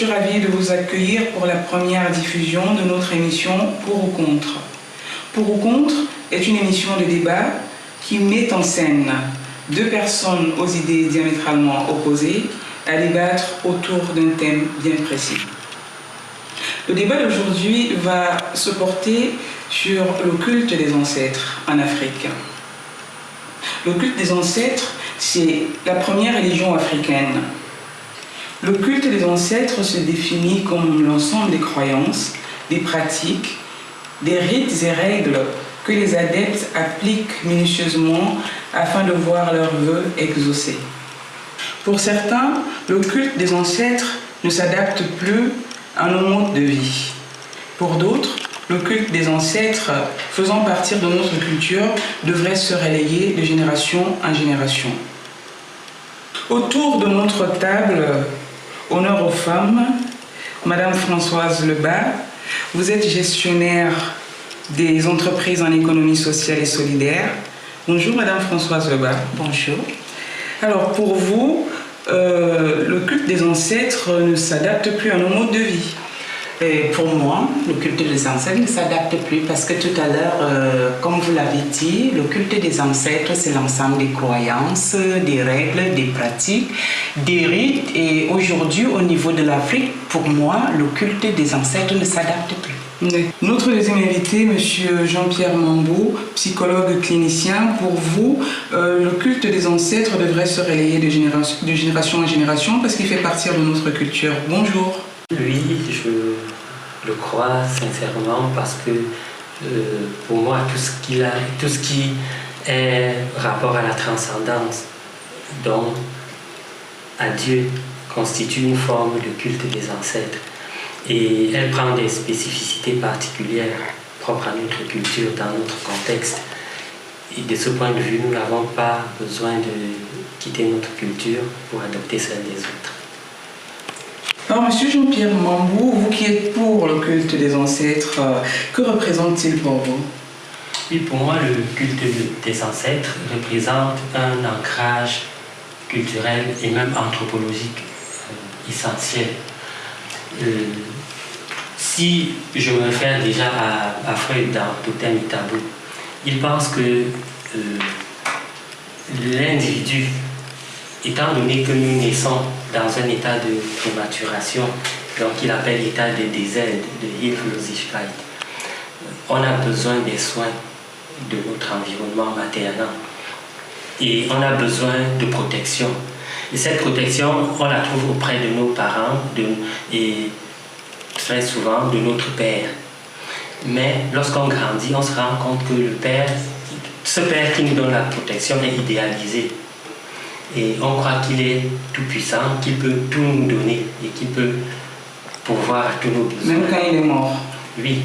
suis ravie de vous accueillir pour la première diffusion de notre émission Pour ou Contre. Pour ou Contre est une émission de débat qui met en scène deux personnes aux idées diamétralement opposées à débattre autour d'un thème bien précis. Le débat d'aujourd'hui va se porter sur le culte des ancêtres en Afrique. Le culte des ancêtres, c'est la première religion africaine. Le culte des ancêtres se définit comme l'ensemble des croyances, des pratiques, des rites et règles que les adeptes appliquent minutieusement afin de voir leurs vœux exaucés. Pour certains, le culte des ancêtres ne s'adapte plus à nos modes de vie. Pour d'autres, le culte des ancêtres faisant partie de notre culture devrait se relayer de génération en génération. Autour de notre table, honneur aux femmes, Madame Françoise Lebas, vous êtes gestionnaire des entreprises en économie sociale et solidaire. Bonjour Madame Françoise Lebas. Bonjour. Alors pour vous, le culte des ancêtres ne s'adapte plus à nos modes de vie. Et pour moi, le culte des ancêtres ne s'adapte plus parce que tout à l'heure, comme vous l'avez dit, le culte des ancêtres, c'est l'ensemble des croyances, des règles, des pratiques, des rites. Et aujourd'hui, au niveau de l'Afrique, pour moi, le culte des ancêtres ne s'adapte plus. Notre deuxième invité, M. Jean-Pierre Mambou, psychologue clinicien. Pour vous, le culte des ancêtres devrait se relayer de génération en génération parce qu'il fait partie de notre culture. Bonjour. Oui, je le crois sincèrement parce que pour moi, tout ce qui est rapport à la transcendance, donc à Dieu, constitue une forme de culte des ancêtres. Et elle prend des spécificités particulières propres à notre culture, dans notre contexte. Et de ce point de vue, nous n'avons pas besoin de quitter notre culture pour adopter celle des autres. Alors, Monsieur Jean-Pierre Mambou, vous qui êtes pour le culte des ancêtres, que représente-t-il pour vous? Oui, pour moi, le culte des ancêtres représente un ancrage culturel et même anthropologique essentiel. Si je me réfère déjà à Freud dans Totem et Tabou, il pense que l'individu, étant donné que nous naissons dans un état de prématuration, donc il appelle l'état de désert, de Hilflosigkeit, on a besoin des soins de notre environnement maternel et on a besoin de protection. Et cette protection, on la trouve auprès de nos parents et très souvent de notre père. Mais lorsqu'on grandit, on se rend compte que le père, ce père qui nous donne la protection est idéalisé. Et on croit qu'il est tout puissant, qu'il peut tout nous donner et qu'il peut pourvoir à tous nos besoins. Même quand il est mort. Oui,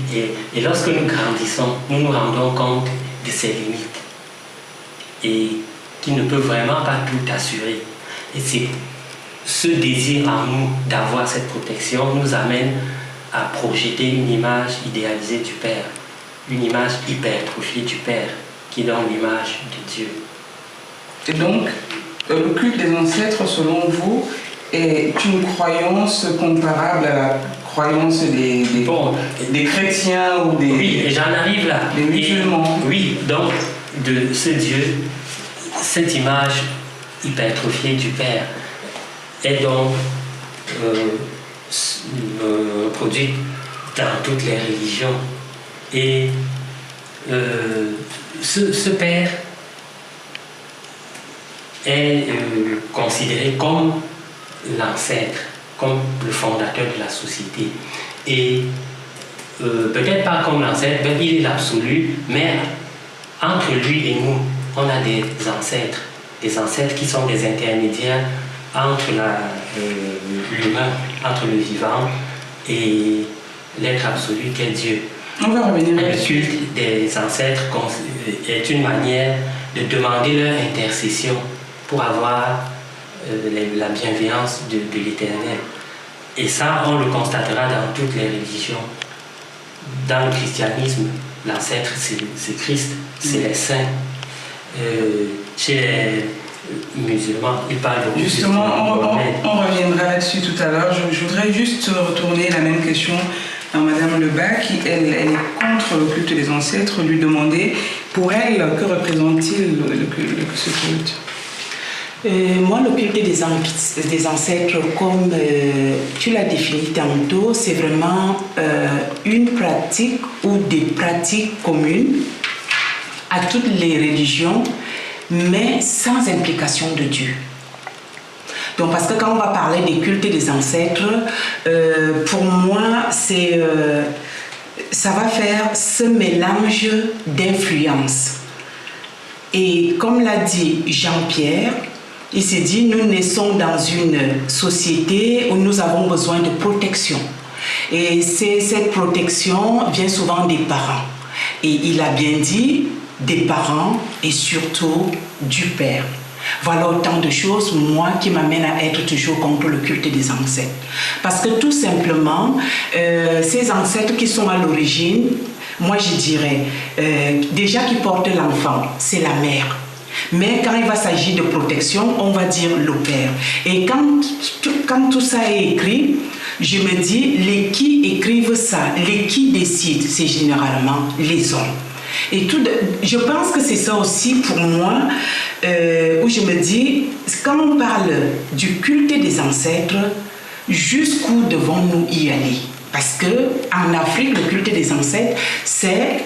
et lorsque nous grandissons, nous nous rendons compte de ses limites et qu'il ne peut vraiment pas tout assurer. Et c'est ce désir en nous d'avoir cette protection nous amène à projeter une image idéalisée du Père, une image hypertrophiée du Père qui donne l'image de Dieu. Et donc, le culte des ancêtres, selon vous, est une croyance comparable à la croyance des chrétiens ou des... Oui, et j'en arrive là. Des musulmans. Oui, donc, de ce Dieu, cette image hypertrophiée du Père est donc produite dans toutes les religions. Et ce Père est considéré comme l'ancêtre, comme le fondateur de la société. Et peut-être pas comme l'ancêtre, mais il est l'absolu, mais entre lui et nous, on a des ancêtres qui sont des intermédiaires entre l'humain, entre le vivant et l'être absolu qu'est Dieu. On va revenir Le là-dessus. culte des ancêtres est une manière de demander leur intercession pour avoir la bienveillance de l'Éternel. Et ça, on le constatera dans toutes les religions. Dans le christianisme, l'ancêtre, c'est Christ, c'est les saints. Chez musulmans. Il parle de Justement, on reviendra là-dessus tout à l'heure. Je voudrais juste retourner la même question à Madame Lebas, qui elle est contre le culte des ancêtres, lui demander pour elle que représente-t-il ce culte. Moi, le culte des ancêtres, comme tu l'as défini tantôt, c'est vraiment une pratique ou des pratiques communes à toutes les religions, mais sans implication de Dieu. Donc, parce que quand on va parler des cultes des ancêtres, pour moi, ça va faire ce mélange d'influences. Et comme l'a dit Jean-Pierre, il s'est dit, nous naissons dans une société où nous avons besoin de protection. Et cette protection vient souvent des parents. Et il a bien dit, des parents et surtout du père. Voilà autant de choses, moi, qui m'amènent à être toujours contre le culte des ancêtres. Parce que tout simplement, ces ancêtres qui sont à l'origine, moi je dirais, déjà qui portent l'enfant, c'est la mère. Mais quand il va s'agir de protection, on va dire le père. Et quand tout ça est écrit, je me dis, les qui écrivent ça, les qui décident, c'est généralement les hommes. Et je pense que c'est ça aussi pour moi, où je me dis, quand on parle du culte des ancêtres, jusqu'où devons-nous y aller? Parce qu'en Afrique, le culte des ancêtres, c'est,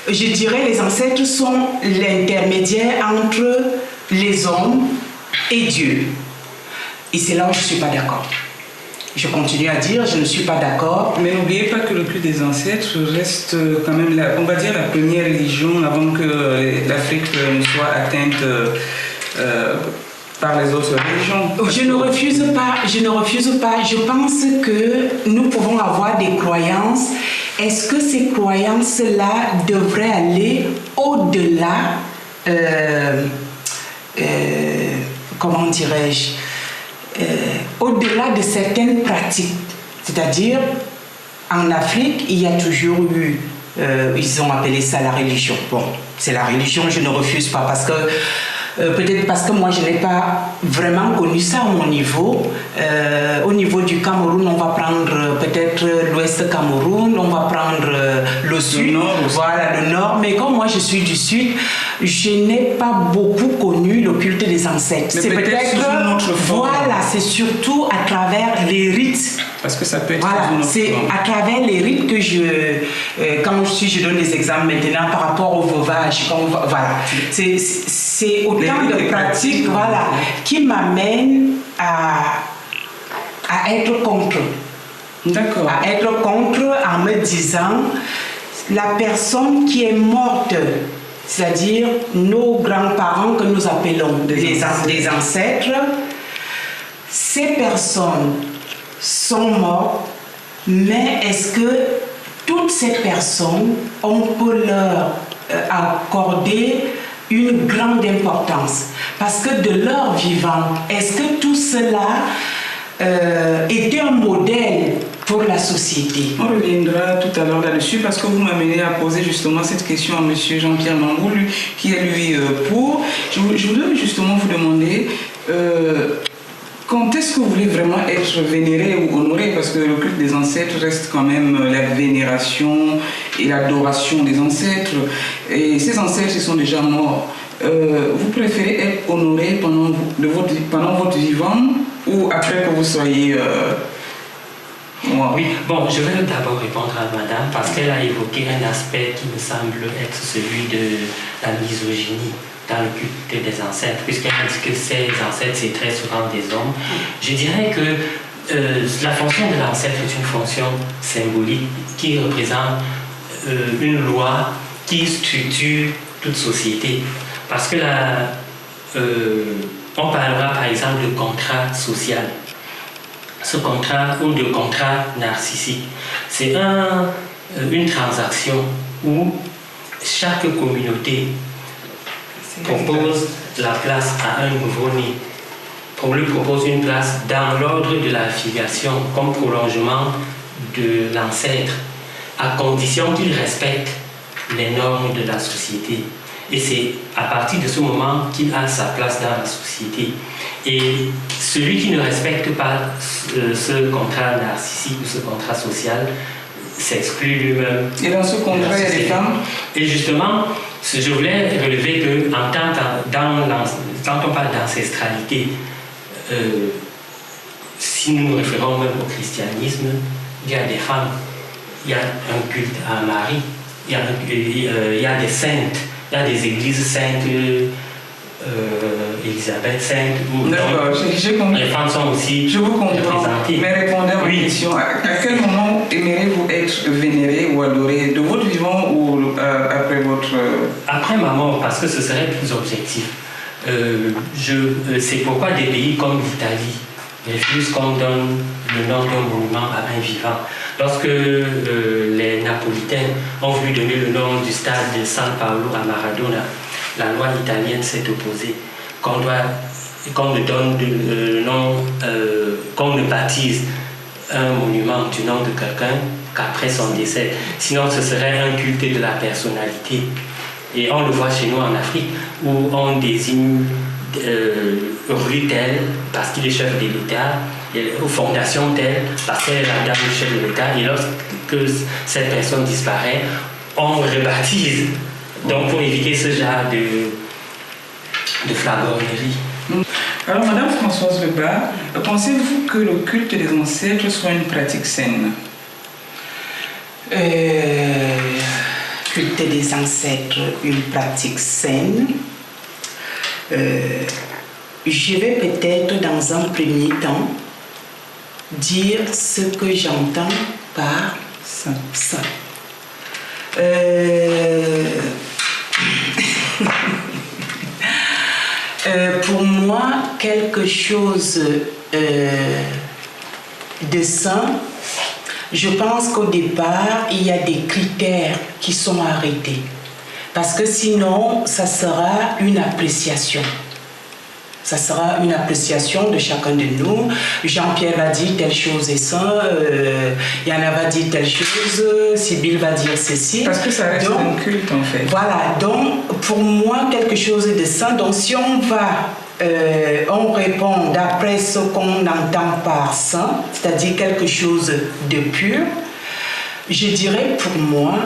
je dirais, les ancêtres sont l'intermédiaire entre les hommes et Dieu. Et c'est là où je ne suis pas d'accord. Je continue à dire, je ne suis pas d'accord. Mais n'oubliez pas que le culte des ancêtres reste quand même, on va dire, la première religion avant que l'Afrique ne soit atteinte par les autres religions. Je ne refuse pas. Je pense que nous pouvons avoir des croyances. Est-ce que ces croyances-là devraient aller au-delà, comment dirais-je, au-delà de certaines pratiques? C'est-à-dire, en Afrique, il y a toujours eu, ils ont appelé ça la religion. Bon, c'est la religion, je ne refuse pas parce que peut-être parce que moi je n'ai pas vraiment connu ça à mon niveau. Au niveau du Cameroun, on va prendre peut-être l'ouest Cameroun, on va prendre le sud, voilà, le nord. Mais comme moi je suis du sud, je n'ai pas beaucoup connu le culte des ancêtres. Mais c'est peut-être une autre forme. Voilà, c'est surtout à travers les rites. Parce que ça peut être voilà, une autre c'est forme. à travers les rites que quand je donne des exemples maintenant par rapport au veuvage. Voilà, c'est autant de pratiques, voilà, qui m'amènent à être contre. D'accord. À être contre en me disant, la personne qui est morte, c'est-à-dire nos grands-parents que nous appelons des ancêtres, ces personnes sont mortes, mais est-ce que toutes ces personnes, on peut leur accorder une grande importance? Parce que de leur vivant, est-ce que tout cela était un modèle pour la société? On reviendra tout à l'heure là-dessus parce que vous m'amenez à poser justement cette question à M. Jean-Pierre Mambou, qui est lui pour. Je voudrais justement vous demander quand est-ce que vous voulez vraiment être vénéré ou honoré, parce que le culte des ancêtres reste quand même la vénération et l'adoration des ancêtres. Et ces ancêtres, ils sont déjà morts. Vous préférez être honoré pendant votre vivant ou après que vous soyez mort? Oui, bon, je vais d'abord répondre à madame parce qu'elle a évoqué un aspect qui me semble être celui de la misogynie dans le culte des ancêtres, puisqu'elle a dit que ces ancêtres, c'est très souvent des hommes. Je dirais que la fonction de l'ancêtre est une fonction symbolique qui représente une loi qui structure toute société. Parce que là, on parlera par exemple de contrat social. Ce contrat ou de contrat narcissique, c'est une transaction où chaque communauté propose la place à un nouveau-né. On lui propose une place dans l'ordre de la filiation comme prolongement de l'ancêtre, à condition qu'il respecte les normes de la société. Et c'est à partir de ce moment qu'il a sa place dans la société. Et celui qui ne respecte pas ce contrat narcissique ou ce contrat social s'exclut lui-même. Et dans ce contrat, il y a des femmes. Et justement, je voulais relever que quand on parle d'ancestralité, si nous nous référons même au christianisme, il y a des femmes, il y a un culte à Marie, il y a des saintes, il y a des églises saintes, Élisabeth sainte, où les femmes sont aussi je vous comprends, représentées. mais répondez à ma question. À quel moment aimeriez-vous être vénéré ou adoré, de votre vivant ou après votre... Après ma mort, parce que ce serait plus objectif. C'est pourquoi des pays comme l'Italie refusent qu'on donne le nom d'un monument à un vivant. Lorsque les Napolitains ont voulu donner le nom du stade de San Paolo à Maradona, la loi italienne s'est opposée qu'on ne donne le nom, qu'on ne baptise un monument du nom de quelqu'un qu'après son décès. Sinon, ce serait un culte de la personnalité. Et on le voit chez nous en Afrique, où on désigne rue telle parce qu'il est chef de l'État, ou fondation telle parce qu'elle est la dame du chef de l'État. Et lorsque cette personne disparaît, on rebaptise. Donc, pour éviter ce genre de flagornerie. Alors, Madame Françoise Lebas, pensez-vous que le culte des ancêtres soit une pratique saine? Culte des ancêtres, une pratique saine. Je vais peut-être dans un premier temps dire ce que j'entends par ça. Pour moi, quelque chose de sain, je pense qu'au départ, il y a des critères qui sont arrêtés. Parce que sinon, ça sera une appréciation. Ça sera une appréciation de chacun de nous. Jean-Pierre va dire telle chose est sain, Yana va dire telle chose, Sybille va dire ceci. Parce que ça reste un culte en fait. Voilà, donc pour moi, quelque chose de sain. Donc si on va, on répond d'après ce qu'on entend par sain, c'est-à-dire quelque chose de pur, je dirais pour moi,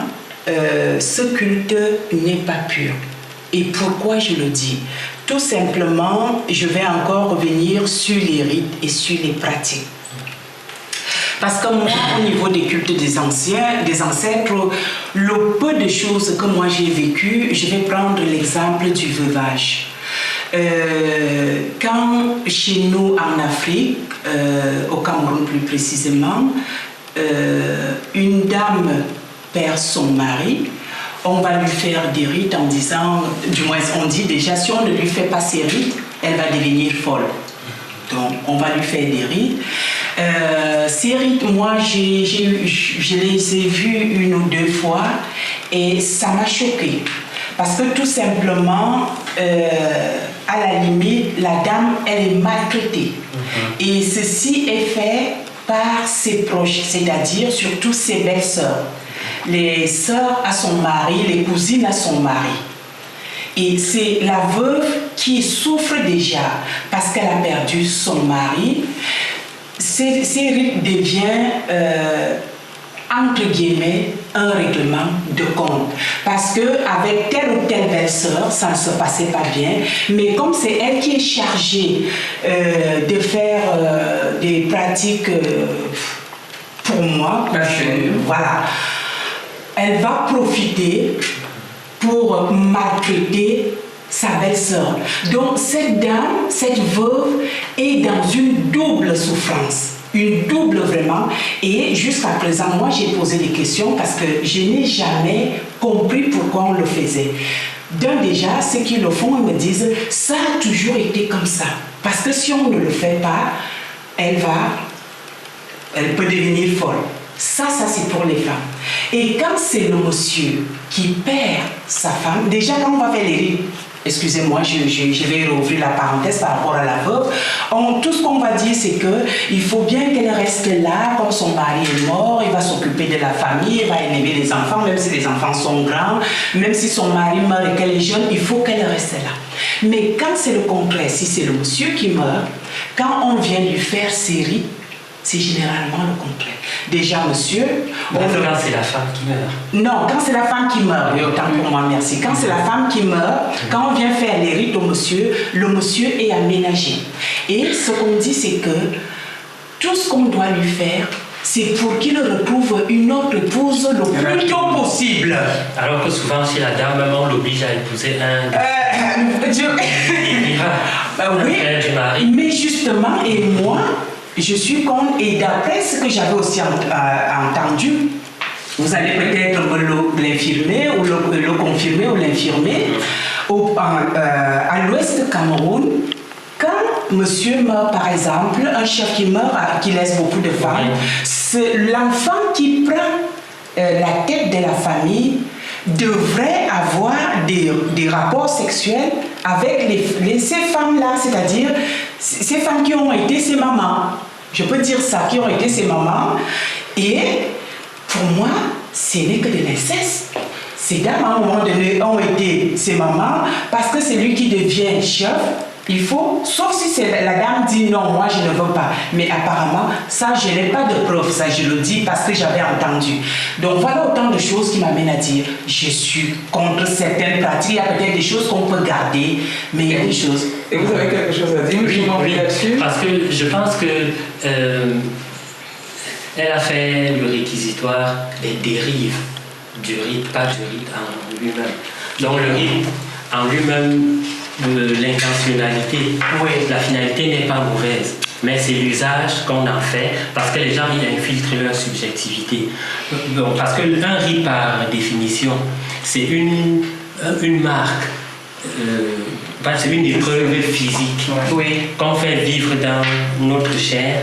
ce culte n'est pas pur. Et pourquoi je le dis? Tout simplement, je vais encore revenir sur les rites et sur les pratiques. Parce que moi, au niveau des cultes des ancêtres, le peu de choses que moi j'ai vécues, je vais prendre l'exemple du veuvage. Quand chez nous en Afrique, au Cameroun plus précisément, une dame perd son mari, on va lui faire des rites en disant, du moins on dit déjà, si on ne lui fait pas ces rites, elle va devenir folle. Donc on va lui faire des rites. Ces rites, moi je les ai vus une ou deux fois et ça m'a choquée. Parce que tout simplement, à la limite, la dame, elle est maltraitée. Et ceci est fait par ses proches, c'est-à-dire surtout ses belles-sœurs. Les sœurs à son mari, les cousines à son mari. Et c'est la veuve qui souffre déjà parce qu'elle a perdu son mari. Ces rites deviennent, entre guillemets, un règlement de compte. Parce qu'avec telle ou telle belle-sœur, ça ne se passait pas bien. Mais comme c'est elle qui est chargée de faire des pratiques, pour moi, voilà. Elle va profiter pour maltraiter sa belle-sœur. Donc cette dame, cette veuve est dans une double souffrance. Une double vraiment. Et jusqu'à présent, moi j'ai posé des questions parce que je n'ai jamais compris pourquoi on le faisait. D'un déjà, ceux qui le font, ils me disent, ça a toujours été comme ça. Parce que si on ne le fait pas, elle peut devenir folle. Ça c'est pour les femmes. Et quand c'est le monsieur qui perd sa femme, déjà quand on va faire les rites, excusez-moi, je vais rouvrir la parenthèse par rapport à la veuve. Tout ce qu'on va dire, c'est qu'il faut bien qu'elle reste là, comme son mari est mort, il va s'occuper de la famille, il va élever les enfants, même si les enfants sont grands, même si son mari meurt et qu'elle est jeune, il faut qu'elle reste là. Mais quand c'est le contraire, si c'est le monsieur qui meurt, quand on vient lui faire ses rites, c'est généralement le contraire. Déjà, monsieur... Quand c'est la femme qui meurt. Non, quand c'est la femme qui meurt, autant pour moi, merci. Quand c'est la femme qui meurt, quand on vient faire les rites au monsieur, le monsieur est aménagé. Et ce qu'on dit, c'est que tout ce qu'on doit lui faire, c'est pour qu'il retrouve une autre épouse le plus tôt possible. Alors que souvent, chez la dame, on l'oblige à épouser un oui, du mari. mais justement, et moi, je suis contre, et d'après ce que j'avais aussi entendu, vous allez peut-être l'infirmer ou le confirmer ou l'infirmer, à l'ouest du Cameroun, quand monsieur meurt, par exemple, un chef qui meurt, qui laisse beaucoup de femmes, c'est l'enfant qui prend la tête de la famille devrait avoir des rapports sexuels avec ces femmes-là, c'est-à-dire ces femmes qui ont été ses mamans. Je peux dire ça, qui ont été ses mamans. Et pour moi, ce n'est que de l'inceste. Ces dames, à un moment donné, ont été ses mamans parce que c'est lui qui devient chef. Il faut, sauf si la dame dit non, moi je ne veux pas. Mais apparemment, ça, je n'ai pas de preuve, ça je le dis parce que j'avais entendu. Donc voilà autant de choses qui m'amènent à dire je suis contre certaines pratiques. Il y a peut-être des choses qu'on peut garder, mais il y a des choses. Et vous avez quelque chose à dire, oui, là-dessus? Parce que je pense que elle a fait le réquisitoire des dérives du rite, pas du rite en lui-même. Donc le rite en lui-même, l'intentionnalité, la finalité n'est pas mauvaise, mais c'est l'usage qu'on en fait parce que les gens y infiltrent leur subjectivité. Donc, parce qu'un rite, par définition, c'est une marque, c'est une épreuve physique qu'on fait vivre dans notre chair,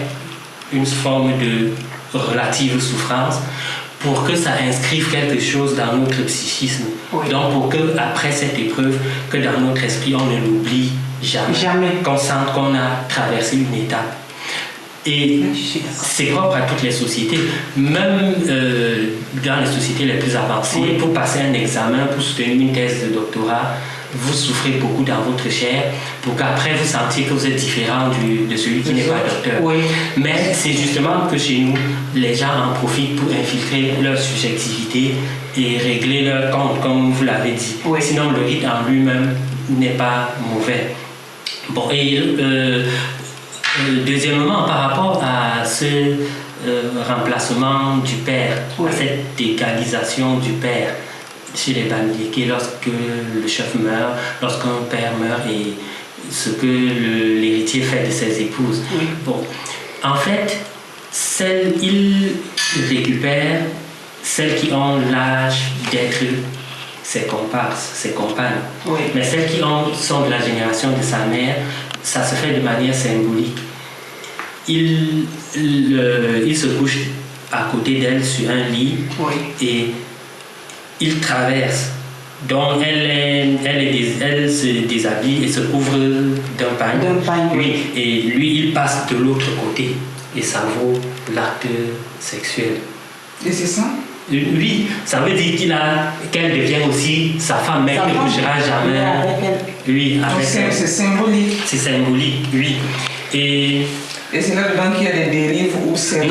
une forme de relative souffrance, pour que ça inscrive quelque chose dans notre psychisme. Donc pour que après cette épreuve, que dans notre esprit, on ne l'oublie jamais. Qu'on sente qu'on a traversé une étape. Et c'est propre à toutes les sociétés, même dans les sociétés les plus avancées. Pour passer un examen, pour soutenir une thèse de doctorat, vous souffrez beaucoup dans votre chair pour qu'après vous sentiez que vous êtes différent de celui qui n'est pas docteur. Mais c'est justement que chez nous, les gens en profitent pour infiltrer leur subjectivité et régler leur compte, comme vous l'avez dit. Sinon, le rite en lui-même n'est pas mauvais. Bon, et deuxièmement, par rapport à ce remplacement du père, à cette égalisation du père, chez les Bamileke, lorsque le chef meurt, lorsqu'un père meurt et ce que l'héritier fait de ses épouses. Bon, en fait, il récupère celles qui ont l'âge d'être ses comparses, ses compagnes. Mais celles qui sont de la génération de sa mère, ça se fait de manière symbolique. Il se couche à côté d'elle sur un lit et il traverse. Donc elle se déshabille et se couvre d'un pagne. Et lui, il passe de l'autre côté. Et ça vaut l'acte sexuel. Et c'est ça? Oui, ça veut dire qu'elle devient aussi sa femme, mais elle ne couchera jamais. Oui, avec elle. C'est symbolique. C'est symbolique, oui. Et c'est là-dedans qu'il y a des dérives ou c'est...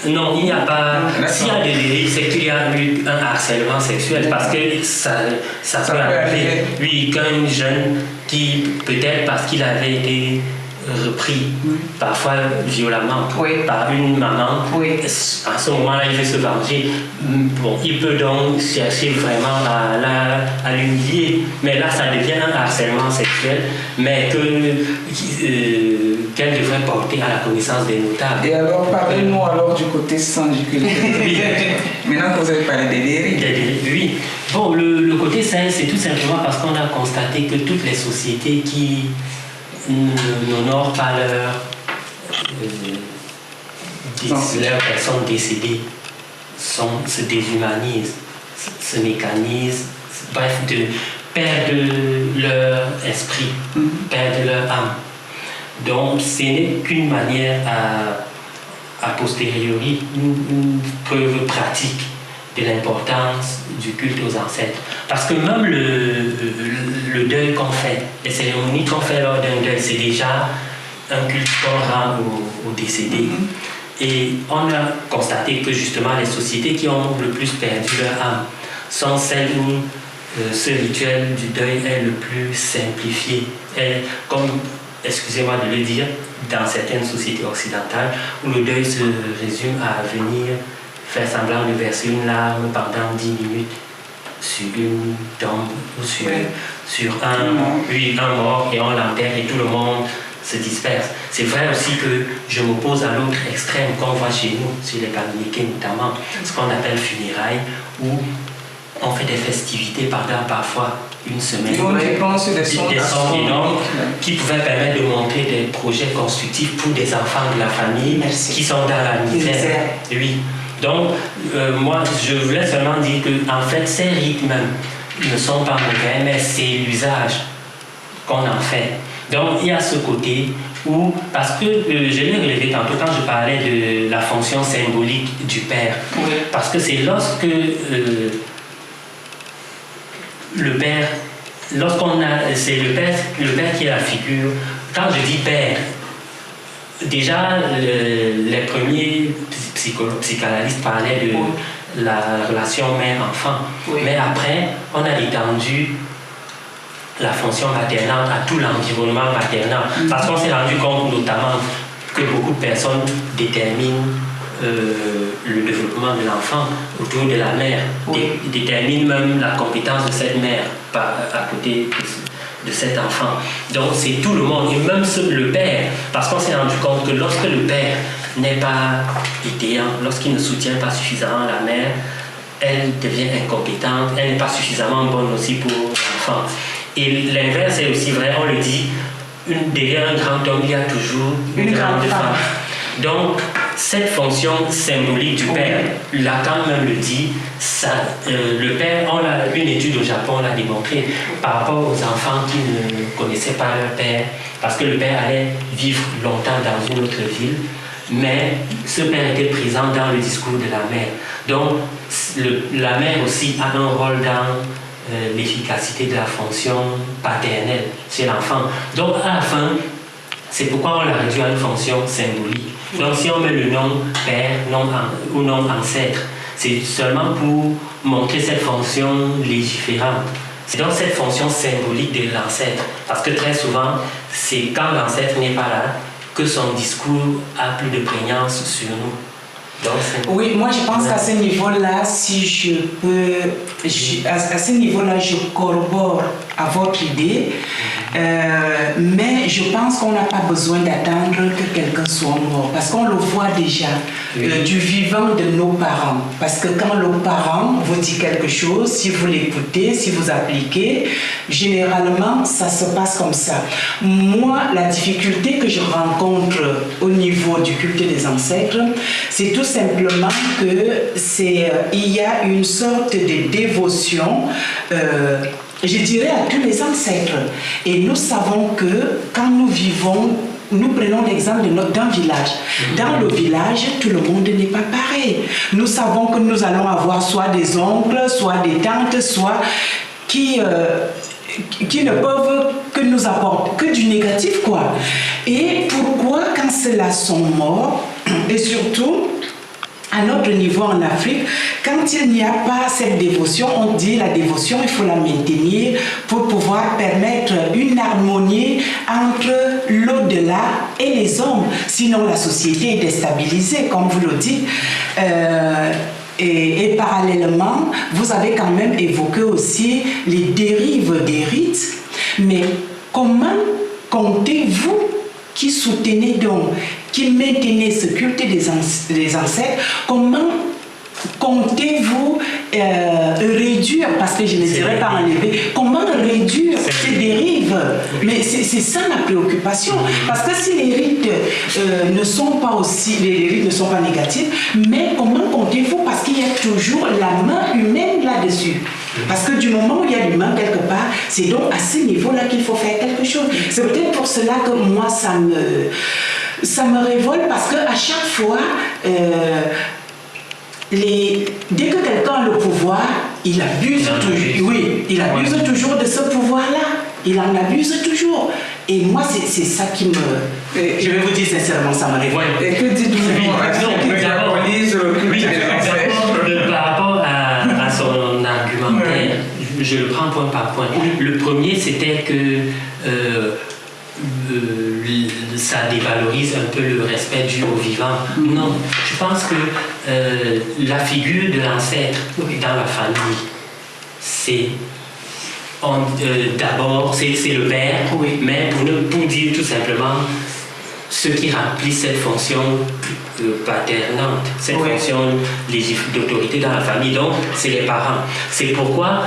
Non, il n'y a pas... S'il y a des dérives, c'est qu'il y a eu un harcèlement sexuel parce que ça peut arriver. Oui, qu'un jeune qui, peut-être parce qu'il avait été repris, parfois violemment, par une maman, à ce moment-là, il veut se venger. Bon, il peut donc chercher vraiment à l'humilier, mais là, ça devient un harcèlement sexuel, mais qu'elle devrait porter à la connaissance des notables. Et alors, parlez-nous alors du côté sang du culte. Maintenant que vous avez parlé des dérives. Oui. Bon, le côté sain, c'est tout simplement parce qu'on a constaté que toutes les sociétés qui n'honorent pas leurs personnes décédées se déshumanisent, se mécanisent, bref, perdent leur esprit, perdent leur âme. Donc, ce n'est qu'une manière a posteriori, une preuve pratique de l'importance du culte aux ancêtres. Parce que même le deuil qu'on fait, les cérémonies qu'on fait lors d'un deuil, c'est déjà un culte qu'on rend aux décédés. Et on a constaté que justement les sociétés qui ont le plus perdu leur âme sont celles où ce rituel du deuil est le plus simplifié. Et comme, excusez-moi de le dire, dans certaines sociétés occidentales, où le deuil se résume à venir faire semblant de verser une larme pendant 10 minutes sur une tombe ou sur un mort, et on l'enterre et tout le monde se disperse. C'est vrai aussi que je m'oppose à l'autre extrême qu'on voit chez nous, sur les Martiniquais notamment, ce qu'on appelle funérailles, où on fait des festivités pendant parfois une semaine. Des sommes énormes qui pouvaient permettre de montrer des projets constructifs pour des enfants de la famille qui sont dans la misère. Oui. Donc, moi, je voulais seulement dire que, en fait, ces rites même ne sont pas mauvais, mais c'est l'usage qu'on en fait. Donc, il y a ce côté où, parce que je l'ai relevé tantôt quand je parlais de la fonction symbolique du père, parce que c'est lorsque le père, c'est le père qui est la figure. Quand je dis père, déjà les premiers psychanalystes parlaient de la relation mère-enfant, mais après on a étendu la fonction maternelle à tout l'environnement maternel, parce qu'on s'est rendu compte notamment que beaucoup de personnes déterminent le développement de l'enfant autour de la mère, déterminent même la compétence de cette mère à côté de cet enfant. Donc c'est tout le monde, et même le père, parce qu'on s'est rendu compte que lorsque le père n'est pas étayant, lorsqu'il ne soutient pas suffisamment la mère, elle devient incompétente, elle n'est pas suffisamment bonne aussi pour l'enfant. Et l'inverse est aussi vrai, on le dit, derrière un grand homme, il y a toujours une grande femme. Donc, cette fonction symbolique du père, Lacan même le dit, le père, une étude au Japon l'a démontré par rapport aux enfants qui ne connaissaient pas leur père, parce que le père allait vivre longtemps dans une autre ville, mais ce père était présent dans le discours de la mère. Donc, la mère aussi a un rôle dans l'efficacité de la fonction paternelle chez l'enfant. Donc, à la fin, c'est pourquoi on l'a réduit à une fonction symbolique. Donc, si on met le nom père ou nom ancêtre, c'est seulement pour montrer cette fonction légiférante. C'est donc cette fonction symbolique de l'ancêtre. Parce que très souvent, c'est quand l'ancêtre n'est pas là que son discours a plus de prégnance sur nous. Oui, moi je pense qu'à ce niveau-là, si je peux, à ce niveau-là, je corrobore à votre idée, mais je pense qu'on n'a pas besoin d'attendre que quelqu'un soit mort, parce qu'on le voit déjà du vivant de nos parents. Parce que quand le parent vous dit quelque chose, si vous l'écoutez, si vous appliquez, généralement ça se passe comme ça. Moi, la difficulté que je rencontre au niveau du culte des ancêtres, c'est tout simplement que il y a une sorte de dévotion, je dirais, à tous les ancêtres. Et nous savons que quand nous vivons, nous prenons l'exemple d'un village. Dans le village, tout le monde n'est pas pareil. Nous savons que nous allons avoir soit des oncles, soit des tantes, soit qui ne peuvent que nous apporter que du négatif, quoi. Et pourquoi, quand ceux-là sont morts, et surtout à notre niveau en Afrique, quand il n'y a pas cette dévotion, on dit la dévotion, il faut la maintenir pour pouvoir permettre une harmonie entre l'au-delà et les hommes. Sinon, la société est déstabilisée, comme vous le dites. Et parallèlement, vous avez quand même évoqué aussi les dérives des rites. Mais comment comptez-vous qui soutenez donc, qui maintenez ce culte des ancêtres, comment comptez-vous réduire, parce que je ne dirais pas enlever, comment réduire ces dérives? Mais c'est ça ma préoccupation, parce que si les rites ne sont pas aussi, les rites ne sont pas négatifs, mais comment comptez-vous? Parce qu'il y a toujours la main humaine là-dessus. Parce que du moment où il y a l'humain quelque part, c'est donc à ce niveau-là qu'il faut faire quelque chose. C'est peut-être pour cela que moi, ça me révolte, parce qu'à chaque fois, dès que quelqu'un a le pouvoir, il abuse toujours. Oui, il abuse toujours de ce pouvoir-là. Il en abuse toujours. Et moi, c'est ça qui me... je vais vous dire sincèrement, ça me révolte. Et que dites-vous à ceux qui diabolisent le culte des ancêtres? Par rapport à son argumentaire, je le prends point par point. Le premier, c'était que ça dévalorise un peu le respect dû au vivant. Non, je pense que la figure de l'ancêtre dans la famille, c'est d'abord, c'est le père, mais pour dire tout simplement ceux qui remplissent cette fonction paternante, cette fonction d'autorité dans la famille, donc c'est les parents. C'est pourquoi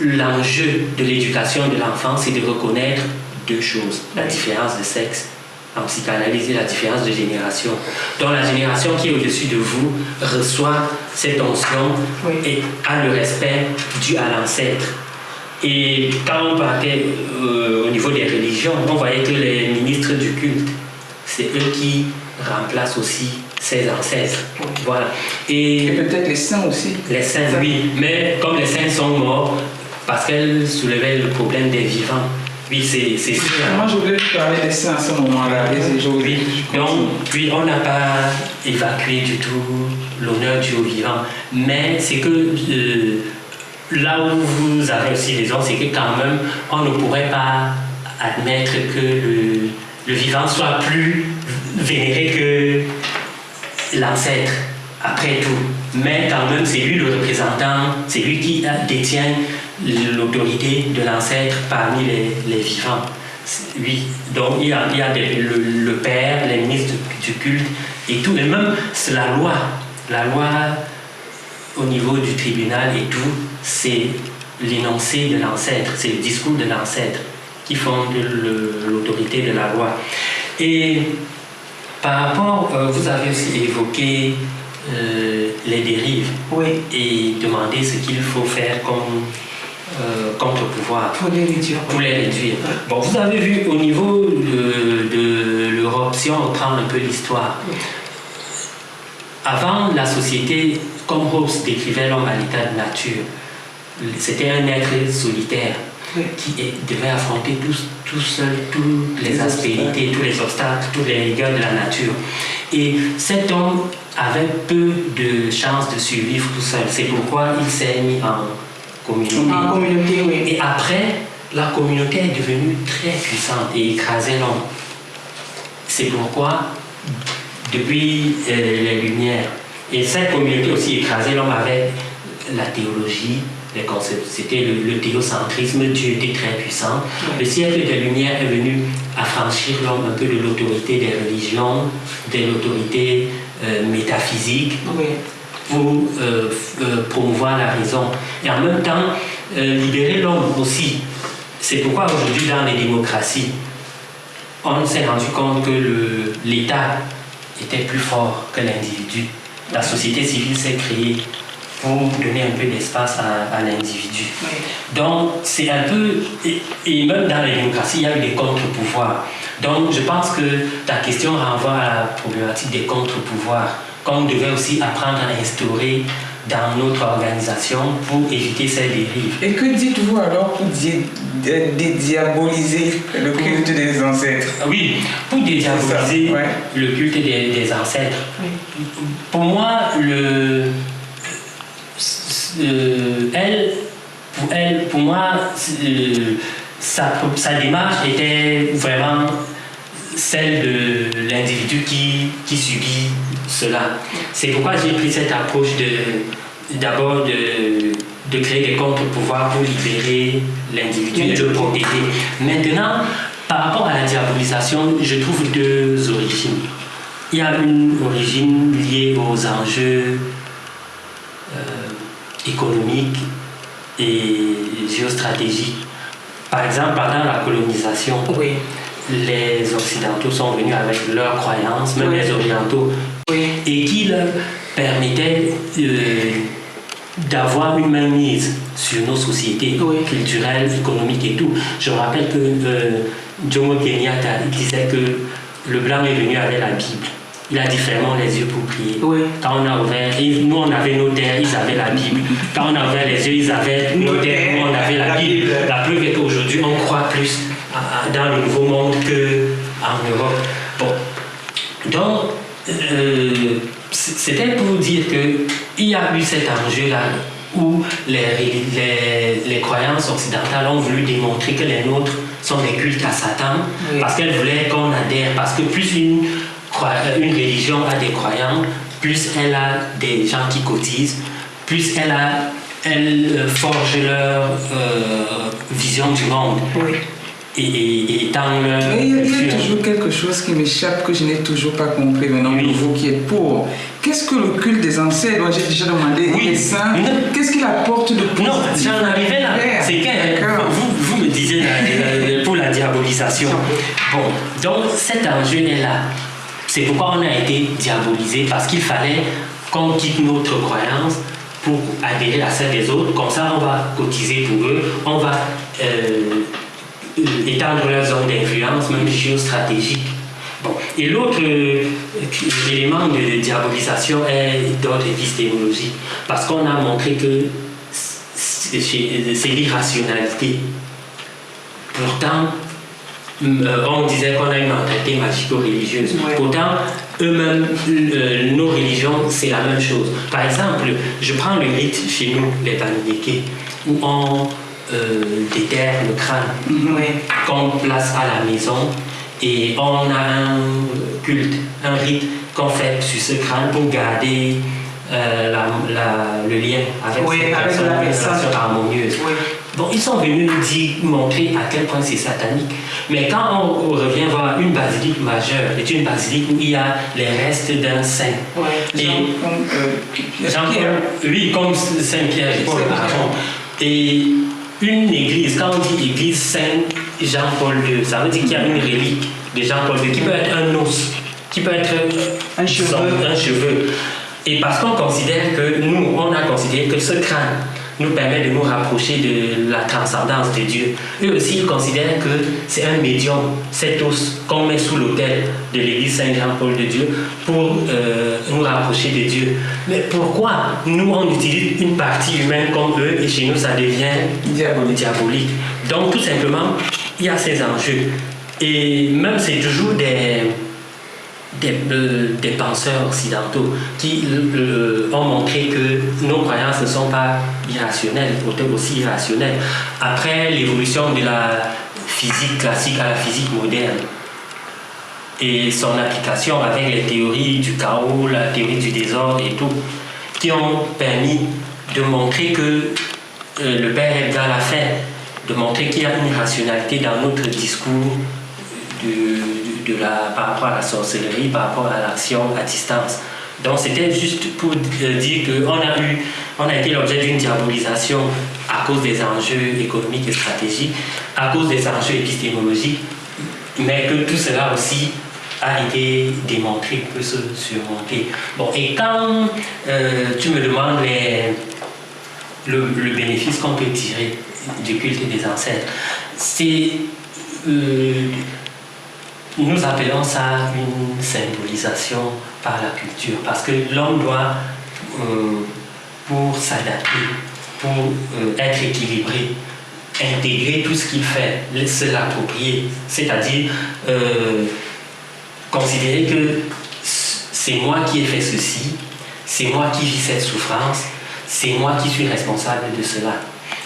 l'enjeu de l'éducation de l'enfant, c'est de reconnaître deux choses: la différence de sexe en psychanalyse et la différence de génération. Donc la génération qui est au-dessus de vous reçoit cette onction et a le respect dû à l'ancêtre. Et quand on partait au niveau des religions, on voyait que les ministres du culte, c'est eux qui remplacent aussi ces ancêtres. Voilà. Et peut-être les saints aussi. Les saints, oui. Mais comme les saints sont morts, parce qu'elles soulevaient le problème des vivants. Oui, c'est sûr. Moi, je voulais parler des saints à ce moment-là. Donc, puis on n'a pas évacué du tout l'honneur dû aux vivants. Mais c'est que... là où vous avez aussi raison, c'est que quand même, on ne pourrait pas admettre que le vivant soit plus vénéré que l'ancêtre, après tout. Mais quand même, c'est lui le représentant, c'est lui qui détient l'autorité de l'ancêtre parmi les vivants. Oui, donc il y a le père, les ministres du culte et tout, et même c'est la loi au niveau du tribunal et tout, c'est l'énoncé de l'ancêtre, c'est le discours de l'ancêtre qui fonde l'autorité de la loi. Et par rapport, vous avez aussi évoqué les dérives et demandé ce qu'il faut faire comme contre-pouvoir pour les réduire. Bon, vous avez vu au niveau de l'Europe, si on reprend un peu l'histoire, avant la société, comme Hobbes décrivait l'homme à l'état de nature, c'était un être solitaire qui devait affronter tout seul toutes les aspérités, tous les obstacles, toutes les rigueurs de la nature. Et cet homme avait peu de chances de survivre tout seul. C'est pourquoi il s'est mis en communauté. Et après, la communauté est devenue très puissante et écrasait l'homme. C'est pourquoi, depuis les Lumières, et cette communauté aussi écrasée l'homme avec la théologie, les concepts. C'était le théocentrisme, Dieu était très puissant. Le siècle des Lumières est venu affranchir l'homme un peu de l'autorité des religions, de l'autorité métaphysique, pour promouvoir la raison. Et en même temps, libérer l'homme aussi. C'est pourquoi aujourd'hui, dans les démocraties, on s'est rendu compte que l'État était plus fort que l'individu. La société civile s'est créée pour donner un peu d'espace à l'individu. Donc, c'est un peu... Et même dans les démocraties, il y a eu des contre-pouvoirs. Donc, je pense que ta question renvoie à la problématique des contre-pouvoirs, qu'on devait aussi apprendre à instaurer dans notre organisation pour éviter ces dérives. Et que dites-vous alors pour dédiaboliser le culte des ancêtres? Oui, pour dédiaboliser le culte des ancêtres. Pour moi, pour moi, sa démarche était vraiment celle de l'individu qui subit cela. C'est pourquoi j'ai pris cette approche d'abord de créer des contre-pouvoirs pour libérer l'individu et le protéger. Maintenant, par rapport à la diabolisation, je trouve deux origines. Il y a une origine liée aux enjeux économiques et géostratégiques. Par exemple, pendant la colonisation, les Occidentaux sont venus avec leurs croyances, même les Orientaux, et qui leur permettaient d'avoir une mainmise sur nos sociétés culturelles, économiques et tout. Je me rappelle que Jomo Kenyatta disait que le blanc est venu avec la Bible. Il a dit fermons les yeux pour prier. Quand on a ouvert, nous on avait nos terres, ils avaient la Bible. Quand on a ouvert les yeux, ils avaient nos terres, nous on avait la Bible. La preuve est qu'aujourd'hui on croit plus dans le Nouveau Monde qu'en Europe. Bon. Donc, c'était pour dire qu'il y a eu cet enjeu-là où les croyances occidentales ont voulu démontrer que les nôtres sont des cultes à Satan, parce qu'elles voulaient qu'on adhère, parce que plus une religion a des croyants, plus elle a des gens qui cotisent, plus elle forge leur vision du monde. Et dans le... Il y a toujours quelque chose qui m'échappe, que je n'ai toujours pas compris maintenant, vous qui êtes pour. Qu'est-ce que le culte des ancêtres? Moi, j'ai déjà demandé, les saints, qu'est-ce qu'il apporte de positif? Non, j'en arrivais là. C'est que vous me disiez pour la diabolisation. Bon, donc cet enjeu est là. C'est pourquoi on a été diabolisé, parce qu'il fallait qu'on quitte notre croyance pour adhérer à celle des autres. Comme ça, on va cotiser pour eux, on va étendre leur zone d'influence, même géostratégique. Bon. Et l'autre élément de diabolisation est d'ordre épistémologique, parce qu'on a montré que c'est l'irrationalité. Pourtant, on disait qu'on a une mentalité magico-religieuse. Pourtant, eux-mêmes, nos religions, c'est la même chose. Par exemple, je prends le rite chez nous, les Baniéké, où on déterre le crâne, qu'on place à la maison, et on a un culte, un rite qu'on fait sur ce crâne pour garder le lien avec cette personne, une relation harmonieuse. Bon, ils sont venus nous montrer à quel point c'est satanique. Mais quand on revient voir une basilique majeure, c'est une basilique où il y a les restes d'un saint. Jean-Paul, comme Saint-Pierre et Paul, pardon. Et une église, quand on dit église Saint-Jean-Paul II, ça veut dire qu'il y a une relique de Jean-Paul II qui peut être un os, qui peut être un cheveu. Et parce qu'on considère que nous, on a considéré que ce crâne nous permet de nous rapprocher de la transcendance de Dieu. Eux aussi, ils considèrent que c'est un médium, cet os qu'on met sous l'autel de l'église Saint-Jean-Paul de Dieu pour nous rapprocher de Dieu. Mais pourquoi nous, on utilise une partie humaine comme eux et chez nous, ça devient diabolique? Donc, tout simplement, il y a ces enjeux. Et même, c'est toujours des penseurs occidentaux qui ont montré que nos croyances ne sont pas irrationnelles, aussi irrationnelles. Après l'évolution de la physique classique à la physique moderne et son application avec les théories du chaos, la théorie du désordre et tout, qui ont permis de montrer que le Père Edgar l'a fait, de montrer qu'il y a une rationalité dans notre discours par rapport à la sorcellerie, par rapport à l'action à distance. Donc c'était juste pour dire qu'on a été l'objet d'une diabolisation à cause des enjeux économiques et stratégiques, à cause des enjeux épistémologiques, mais que tout cela aussi a été démontré, peut se surmonter. Bon, et quand tu me demandes le bénéfice qu'on peut tirer du culte des ancêtres, c'est... nous appelons ça une symbolisation par la culture, parce que l'homme doit, pour s'adapter, pour être équilibré, intégrer tout ce qu'il fait, se l'approprier, c'est-à-dire considérer que c'est moi qui ai fait ceci, c'est moi qui vis cette souffrance, c'est moi qui suis responsable de cela.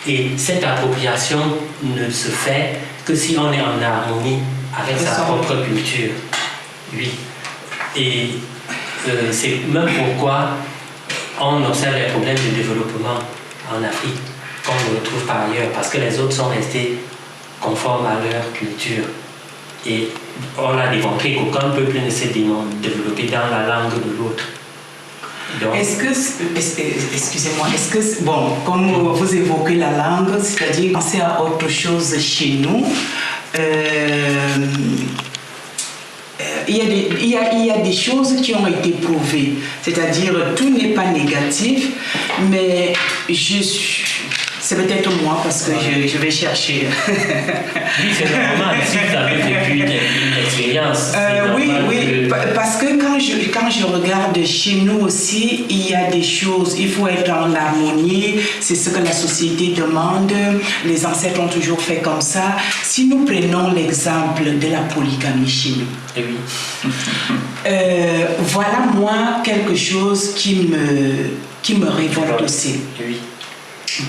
Et cette appropriation ne se fait que si on est en harmonie avec sa propre culture. Oui. Et c'est même pourquoi on observe les problèmes de développement en Afrique, qu'on ne retrouve pas ailleurs, parce que les autres sont restés conformes à leur culture. Et on a démontré qu'aucun peuple ne s'est développé dans la langue de l'autre. Donc, excusez-moi, bon, comme vous évoquez la langue, c'est-à-dire penser à autre chose chez nous, il y a des choses qui ont été prouvées, c'est-à-dire tout n'est pas négatif. Mais c'est peut-être moi parce que je vais chercher. Oui, c'est normal. Si vous avez vécu une expérience. Oui, parce que quand je regarde chez nous aussi, il y a des choses, il faut être en harmonie, c'est ce que la société demande, les ancêtres ont toujours fait comme ça. Si nous prenons l'exemple de la polygamie chez nous, voilà moi quelque chose qui me révolte aussi. Oui.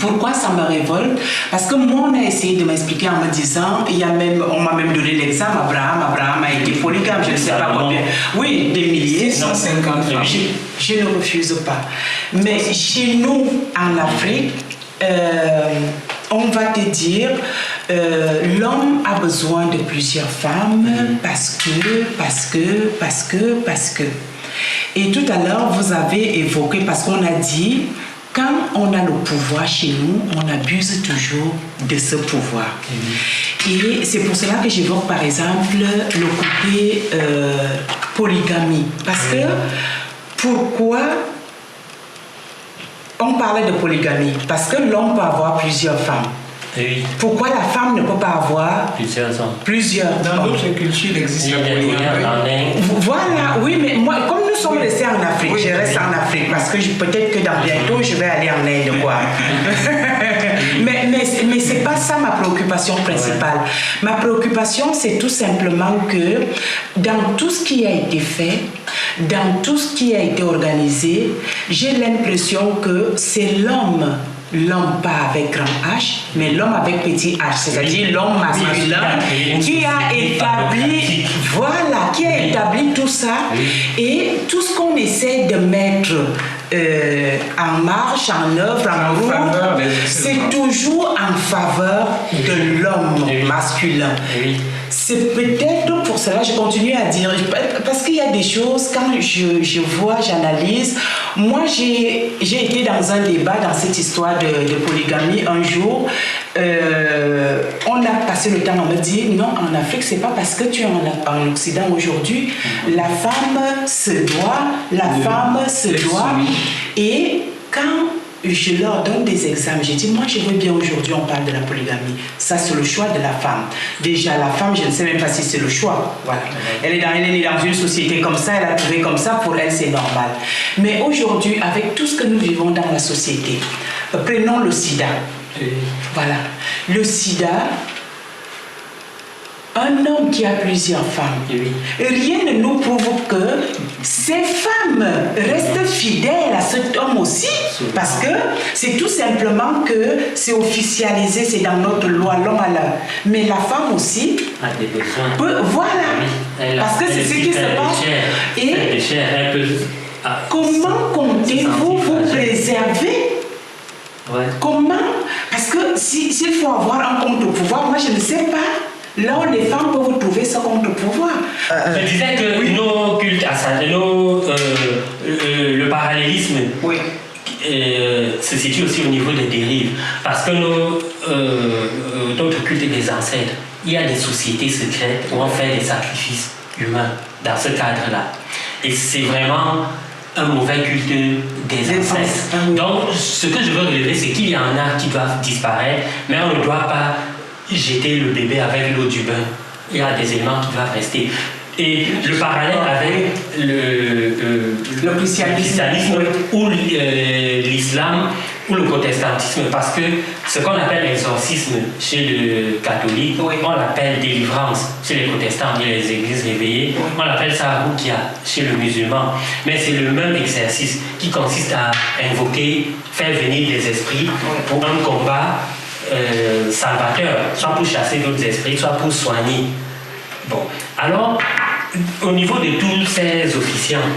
Pourquoi ça me révolte? Parce que moi, on a essayé de m'expliquer en me disant, on m'a même donné l'exemple, Abraham a été polygame, je ne sais pas combien. Oui, des milliers. 150 femmes. Je ne refuse pas. Mais chez nous, en Afrique, on va te dire, l'homme a besoin de plusieurs femmes parce que. Et tout à l'heure, vous avez évoqué, parce qu'on a dit, quand on a le pouvoir chez nous, on abuse toujours de ce pouvoir. Et c'est pour cela que j'évoque par exemple le côté polygamie. Parce que pourquoi on parlait de polygamie? Parce que l'homme peut avoir plusieurs femmes. Oui. Pourquoi la femme ne peut pas avoir plusieurs hommes? Dans d'autres cultures, il existe la polygamie. Voilà, oui, mais moi, comme nous sommes restés en Afrique, je reste en Afrique parce que peut-être que dans bientôt, je vais aller en Inde, quoi. mais c'est pas ça ma préoccupation principale. Ma préoccupation, c'est tout simplement que dans tout ce qui a été fait, dans tout ce qui a été organisé, j'ai l'impression que c'est l'homme pas avec grand H, mais l'homme avec petit H, c'est-à-dire l'homme masculin qui a établi tout ça. Et tout ce qu'on essaie de mettre en marche, en œuvre, en route, c'est toujours en faveur de l'homme masculin. C'est peut-être pour cela que je continue à dire, parce qu'il y a des choses, quand je vois, j'analyse. Moi, j'ai été dans un débat dans cette histoire de polygamie un jour. On a passé le temps à me dire, non, en Afrique, c'est pas parce que tu es en Occident aujourd'hui, la femme se doit. Et quand je leur donne des exemples, j'ai dit, moi je veux bien aujourd'hui on parle de la polygamie, ça c'est le choix de la femme. Déjà la femme, je ne sais même pas si c'est le choix, voilà. Elle est née dans une société comme ça, elle a trouvé comme ça, pour elle c'est normal. Mais aujourd'hui, avec tout ce que nous vivons dans la société, prenons le sida. Voilà, le sida, un homme qui a plusieurs femmes, rien ne nous prouve que ces femmes restent fidèles à cet homme aussi, parce que c'est tout simplement que c'est officialisé, c'est dans notre loi, l'homme a l'heure. Mais la femme aussi a des besoins. Voilà, parce que c'est ce qui se passe. Et comment comptez-vous vous préserver? Comment? Parce que s'il faut avoir un contre-pouvoir, moi je ne sais pas. Là où les femmes peuvent trouver ce contre-pouvoir. Je disais que nos cultes, le parallélisme se situe aussi au niveau des dérives. Parce que notre culte des ancêtres, il y a des sociétés secrètes où on fait des sacrifices humains dans ce cadre-là. Et c'est vraiment un mauvais culte des ancêtres. Donc, ce que je veux relever, c'est qu'il y en a qui doivent disparaître, mais on ne doit pas jeter le bébé avec l'eau du bain. Il y a des éléments qui doivent rester. Et le parallèle avec le christianisme ou l'islam ou le protestantisme, parce que ce qu'on appelle l'exorcisme chez le catholique, on l'appelle délivrance chez les protestants et les églises réveillées, on l'appelle ça ruqya chez le musulman. Mais c'est le même exercice qui consiste à invoquer, faire venir des esprits pour un combat salvateur, soit pour chasser d'autres esprits, soit pour soigner. Bon, alors, au niveau de tous ces officiants,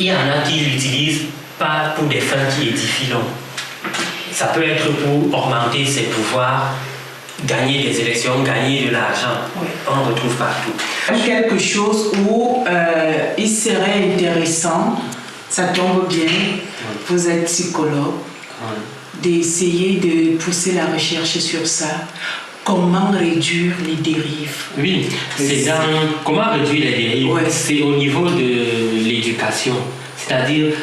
il y en a qui l'utilisent pas pour des fins qui édifient l'homme. Ça peut être pour augmenter ses pouvoirs, gagner des élections, gagner de l'argent. On retrouve partout. Quelque chose où il serait intéressant, ça tombe bien, vous êtes psychologue, d'essayer de pousser la recherche sur ça. Comment réduire les dérives? Oui, c'est dans comment réduire les dérives. C'est au niveau de l'éducation. c'est-à-dire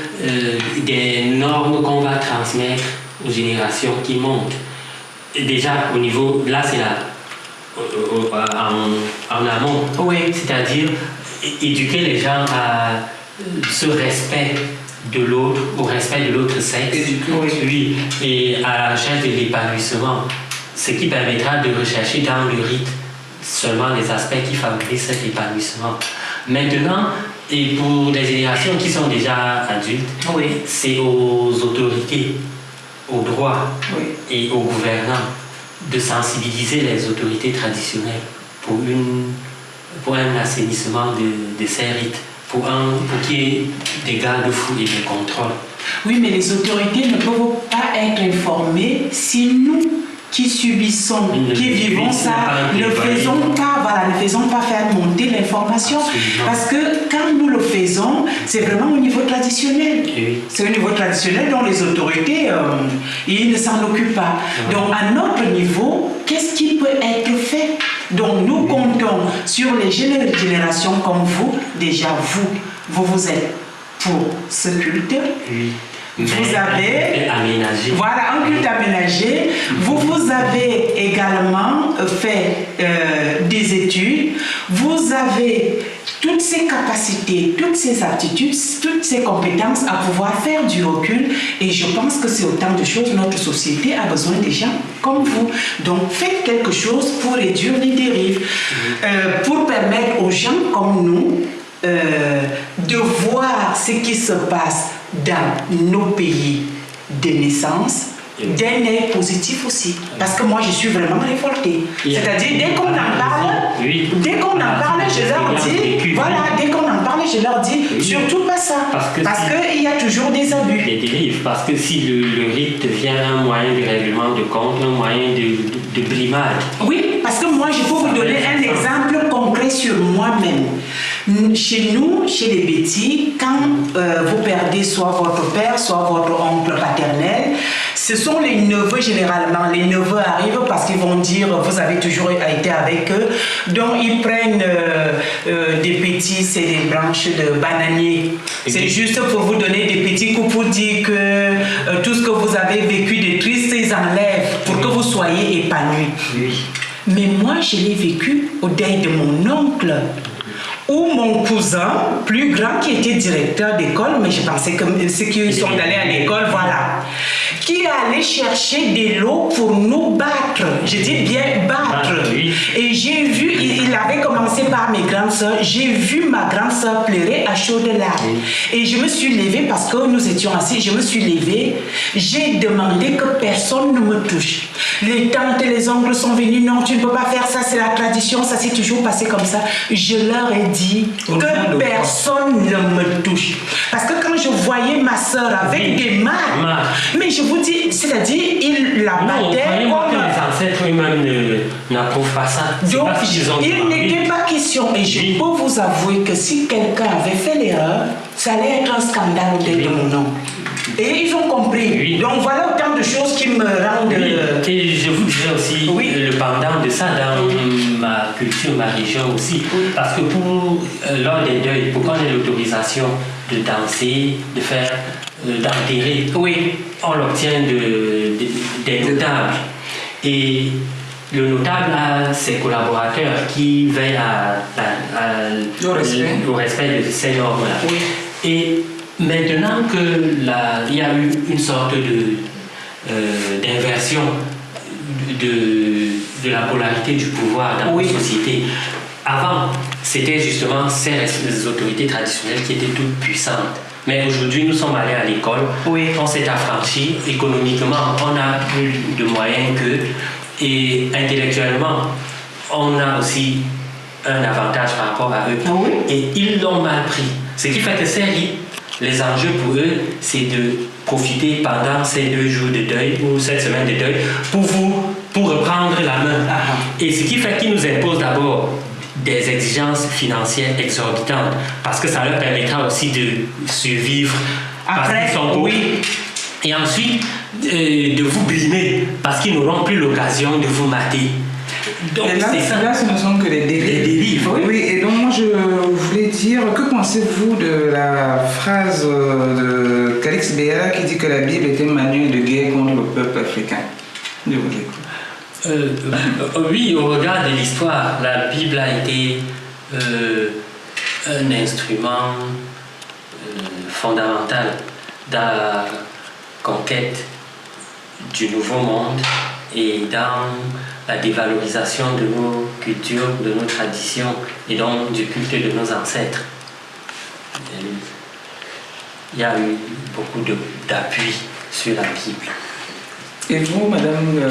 des normes qu'on va transmettre aux générations qui montent. Et déjà, au niveau, là c'est là, en amont, Oui. c'est-à-dire éduquer les gens à ce respect de l'autre, au respect de l'autre sexe, oui, et à la recherche de l'épanouissement, ce qui permettra de rechercher dans le rite seulement les aspects qui favorisent cet épanouissement. Maintenant, et pour les générations qui sont déjà adultes, Oui. c'est aux autorités, aux droits et aux gouvernants de sensibiliser les autorités traditionnelles pour un assainissement de ces rites, pour qu'il y ait des garde-fous et des contrôles. Oui, mais les autorités ne peuvent pas être informées si nous qui subissons, qui vivons ça, ne faisons pas faire monter l'information. Parce que quand nous le faisons, c'est vraiment au niveau traditionnel. Oui. C'est au niveau traditionnel dont les autorités, ils ne s'en occupent pas. Donc à notre niveau, qu'est-ce qui peut être fait? Donc nous comptons sur les générations comme vous. Déjà vous êtes pour ce culte. Oui. Vous avez aménagé. Voilà, un culte aménagé. Vous avez également fait des études. Vous avez toutes ces capacités, toutes ces aptitudes, toutes ces compétences à pouvoir faire du recul. Et je pense que c'est autant de choses. Notre société a besoin des gens comme vous. Donc faites quelque chose pour réduire les dérives, pour permettre aux gens comme nous de voir ce qui se passe dans nos pays de naissance d'un œil positif aussi. Parce que moi, je suis vraiment révoltée. C'est-à-dire, dès qu'on en parle, je leur dis, surtout pas ça. Parce qu'il y a toujours des abus. Des dérives. Parce que si le rite devient un moyen de règlement de compte, un moyen de brimade. Oui, parce que moi, je peux vous donner un exemple concret sur moi-même. Chez nous, chez les Bétis, quand vous perdez soit votre père, soit votre oncle paternel, ce sont les neveux généralement. Les neveux arrivent parce qu'ils vont dire vous avez toujours été avec eux. Donc ils prennent des petits, c'est des branches de bananier. C'est juste pour vous donner des petits coups pour dire que tout ce que vous avez vécu de triste, ils enlèvent pour que vous soyez épanouis. Oui. Mais moi, je l'ai vécu au deuil de mon oncle. Ou mon cousin, plus grand, qui était directeur d'école, mais je pensais que ceux qui sont allés à l'école, voilà, qui allait chercher de l'eau pour nous battre. Je dis bien battre. Et j'ai vu, il avait commencé par mes grandes soeurs, j'ai vu ma grande soeur pleurer à chaudes larmes. Et je me suis levée, parce que nous étions assis, je me suis levée, j'ai demandé que personne ne me touche. Les tantes et les oncles sont venus, non, tu ne peux pas faire ça, c'est la tradition, ça s'est toujours passé comme ça. Je leur ai dit que personne ne me touche. Parce que quand je voyais ma soeur avec des mains, mais je vous dis, c'est-à-dire, il la battait comme... que les ancêtres eux-mêmes n'approuvent pas ça. Donc, il n'était pas question. Et je peux vous avouer que si quelqu'un avait fait l'erreur, ça allait être un scandale au-delà de mon nom. Et ils ont compris. Oui. Donc voilà autant de choses qui me rendent... Et je vous disais aussi le pendant de ça dans ma culture, ma région aussi. Parce que lors des deuils, pour qu'on ait l'autorisation de danser, de faire, d'enterrer, on l'obtient des notables. Et le notable a ses collaborateurs qui veillent au respect de ces normes-là. Oui. Et maintenant qu'il y a eu une sorte d'inversion de la polarité du pouvoir dans la société, avant, c'était justement ces autorités traditionnelles qui étaient toutes puissantes. Mais aujourd'hui, nous sommes allés à l'école, on s'est affranchi, économiquement, on a plus de moyens qu'eux, et intellectuellement, on a aussi un avantage par rapport à eux. Et ils l'ont mal pris. Ce qui fait que ces rites, les enjeux pour eux, c'est de profiter pendant ces 2 jours de deuil ou cette semaine de deuil pour reprendre la main. Et ce qui fait qu'ils nous imposent d'abord des exigences financières exorbitantes parce que ça leur permettra aussi de survivre après, et ensuite de vous brimer parce qu'ils n'auront plus l'occasion de vous mater. Donc, et là, c'est ça. là, ce ne sont que des dérives. Des dérives, oui. Oui, et donc moi je voulais dire, que pensez-vous de la phrase de Calix Béala qui dit que la Bible est un manuel de guerre contre le peuple africain? Je vous écoute. Oui, au regard de l'histoire, la Bible a été un instrument fondamental dans la conquête du nouveau monde et dans la dévalorisation de nos cultures, de nos traditions et donc du culte de nos ancêtres. Il y a eu beaucoup d'appui sur la Bible. Et vous, Madame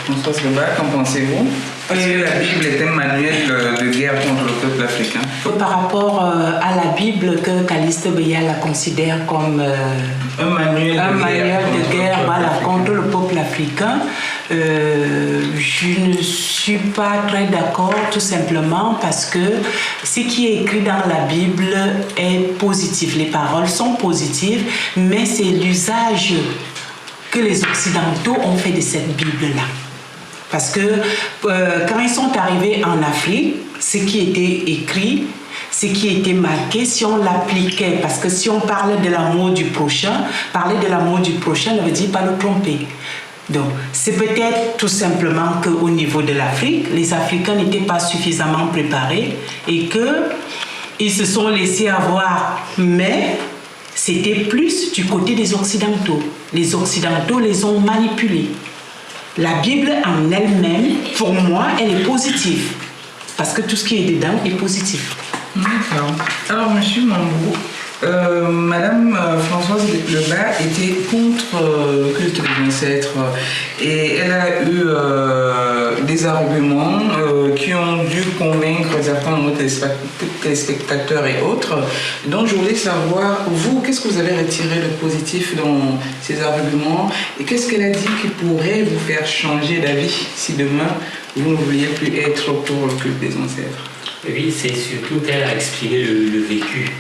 Françoise Lebas, qu'en pensez-vous? Est-ce que la Bible est un manuel de guerre contre le peuple africain? Par rapport à la Bible que Calixte Béala considère comme un manuel de guerre contre le peuple africain, je ne suis pas très d'accord, tout simplement parce que ce qui est écrit dans la Bible est positif. Les paroles sont positives, mais c'est l'usage que les Occidentaux ont fait de cette Bible-là. Parce que quand ils sont arrivés en Afrique, ce qui était écrit, ce qui était marqué, si on l'appliquait, parce que si on parle de l'amour du prochain, parler de l'amour du prochain ne veut dire pas le tromper. Donc, c'est peut-être tout simplement qu'au niveau de l'Afrique, les Africains n'étaient pas suffisamment préparés et qu'ils se sont laissés avoir, mais c'était plus du côté des Occidentaux. Les Occidentaux les ont manipulés. La Bible en elle-même, pour moi, elle est positive. Parce que tout ce qui est dedans est positif. D'accord. Alors, Monsieur Mambou, Madame Françoise Lebas était contre le culte des ancêtres et elle a eu des arguments qui ont dû convaincre certains de nos téléspectateurs et autres. Donc je voulais savoir, vous, qu'est-ce que vous avez retiré de positif dans ces arguments et qu'est-ce qu'elle a dit qui pourrait vous faire changer d'avis si demain vous ne vouliez plus être pour le culte des ancêtres? Oui, c'est surtout qu'elle a exprimé le vécu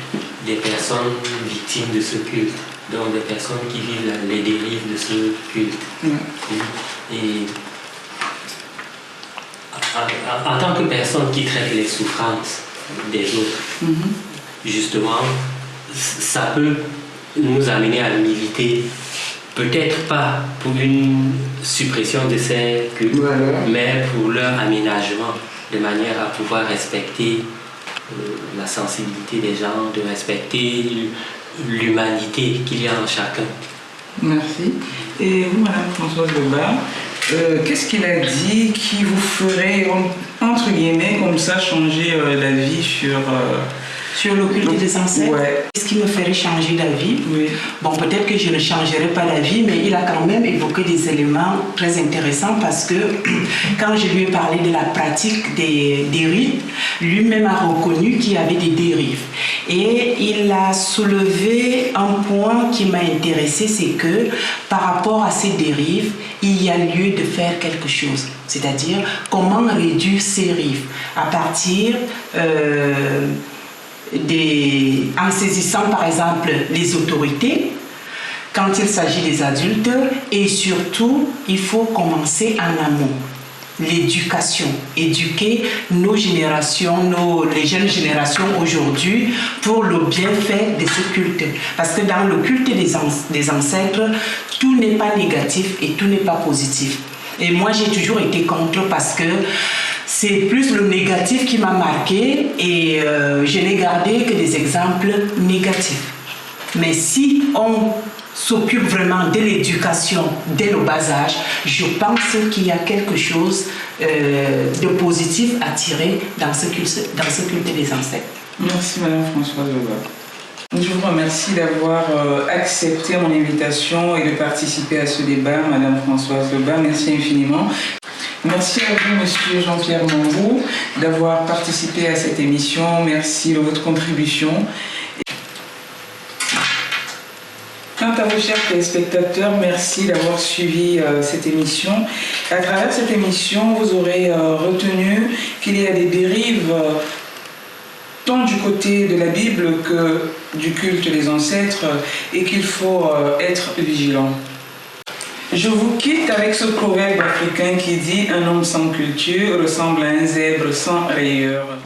des personnes victimes de ce culte, donc des personnes qui vivent les dérives de ce culte. Et en tant que personne qui traite les souffrances des autres, justement, ça peut nous amener à militer, peut-être pas pour une suppression de ces cultes, mais pour leur aménagement, de manière à pouvoir respecter la sensibilité des gens, de respecter l'humanité qu'il y a en chacun. Merci. Et vous, Madame Françoise Lebas, qu'est-ce qu'il a dit qui vous ferait, entre guillemets, comme ça, changer d'avis sur le culte des ancêtres? Ouais. Qu'est-ce qui me ferait changer d'avis? Oui. Bon, peut-être que je ne changerai pas d'avis, mais il a quand même évoqué des éléments très intéressants parce que quand je lui ai parlé de la pratique des rites, lui-même a reconnu qu'il y avait des dérives. Et il a soulevé un point qui m'a intéressé, c'est que par rapport à ces dérives, il y a lieu de faire quelque chose. C'est-à-dire, comment réduire ces dérives à partir en saisissant par exemple les autorités quand il s'agit des adultes, et surtout il faut commencer en amont. L'éducation, éduquer nos générations, les jeunes générations aujourd'hui pour le bienfait de ce culte. Parce que dans le culte des ancêtres, tout n'est pas négatif et tout n'est pas positif. Et moi j'ai toujours été contre parce que c'est plus le négatif qui m'a marqué et je n'ai gardé que des exemples négatifs. Mais si on s'occupe vraiment de l'éducation dès le bas âge, je pense qu'il y a quelque chose de positif à tirer dans ce culte des ancêtres. Merci Madame Françoise Lebas. Je vous remercie d'avoir accepté mon invitation et de participer à ce débat, Madame Françoise Lebas. Merci infiniment. Merci à vous, Monsieur Jean-Pierre Mambou, d'avoir participé à cette émission. Merci de votre contribution. Quant à vous, chers téléspectateurs, merci d'avoir suivi cette émission. À travers cette émission, vous aurez retenu qu'il y a des dérives tant du côté de la Bible que du culte des ancêtres et qu'il faut être vigilant. Je vous quitte avec ce proverbe africain qui dit « Un homme sans culture ressemble à un zèbre sans rayures ».